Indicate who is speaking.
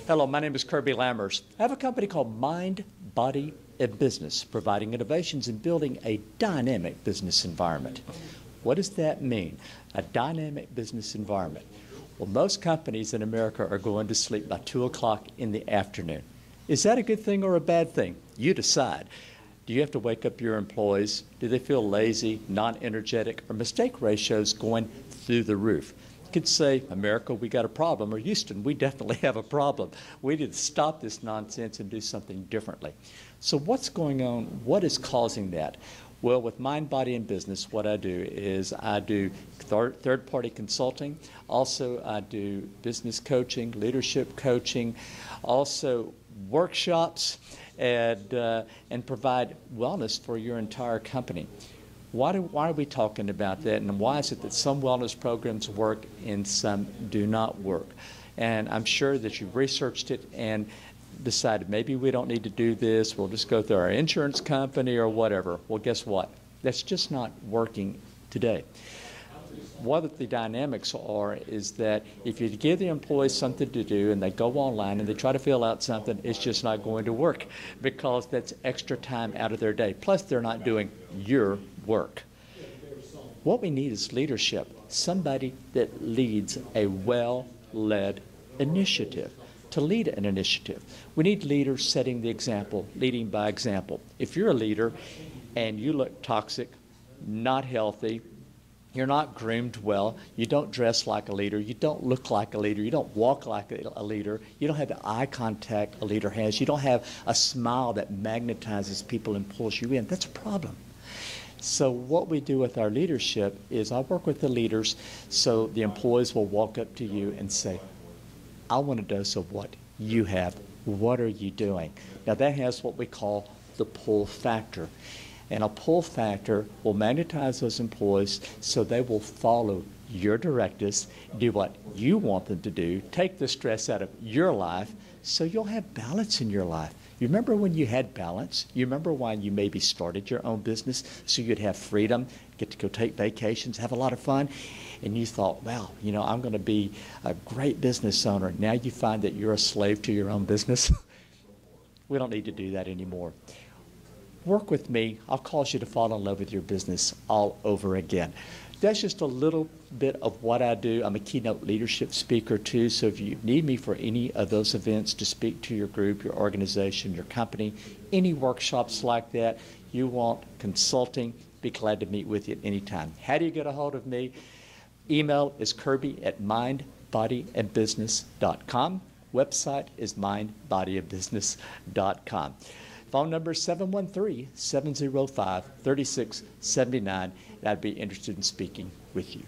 Speaker 1: Hello, my name is Kirby Lammers. I have a company called Mind, Body, and Business, providing innovations in building a dynamic business environment. What does that mean, a dynamic business environment? Well, most companies in America are going to sleep by 2 o'clock in the afternoon. Is that a good thing or a bad thing? You decide. Do you have to wake up your employees? Do they feel lazy, non-energetic, or mistake ratios going through the roof? You could say, America, we got a problem, or Houston, we definitely have a problem. We need to stop this nonsense and do something differently. So what's going on? What is causing that? Well, with Mind, Body, and Business, what I do is I do third-party consulting. Also, I do business coaching, leadership coaching, also workshops, and provide wellness for your entire company. Why are we talking about that, and why is it that some wellness programs work and some do not work? And I'm sure that you've researched it and decided maybe we don't need to do this, we'll just go through our insurance company or whatever. Well, guess what? That's just not working today. What the dynamics are is that if you give the employees something to do and they go online and they try to fill out something, it's just not going to work because that's extra time out of their day. Plus, they're not doing your work. What we need is leadership, somebody that leads a well-led initiative. To lead an initiative, we need leaders setting the example, leading by example. If you're a leader and you look toxic, not healthy, you're not groomed well, you don't dress like a leader, you don't look like a leader, you don't walk like a leader, you don't have the eye contact a leader has, you don't have a smile that magnetizes people and pulls you in, that's a problem. So what we do with our leadership is I work with the leaders so the employees will walk up to you and say, I want a dose of what you have. What are you doing? Now that has what we call the pull factor. And a pull factor will magnetize those employees so they will follow your directives, do what you want them to do, take the stress out of your life so you'll have balance in your life. You remember when you had balance? You remember why you maybe started your own business so you'd have freedom, get to go take vacations, have a lot of fun, and you thought, wow, you know, I'm going to be a great business owner. Now you find that you're a slave to your own business. We don't need to do that anymore. Work with me. I'll cause you to fall in love with your business all over again. That's just a little bit of what I do. I'm a keynote leadership speaker too, so if you need me for any of those events to speak to your group, your organization, your company, any workshops like that, you want consulting, be glad to meet with you at any time. How do you get a hold of me? Email is kirby@mindbodyandbusiness.com. Website is mindbodyandbusiness.com. Phone number is 713-705-3679. And I'd be interested in speaking with you.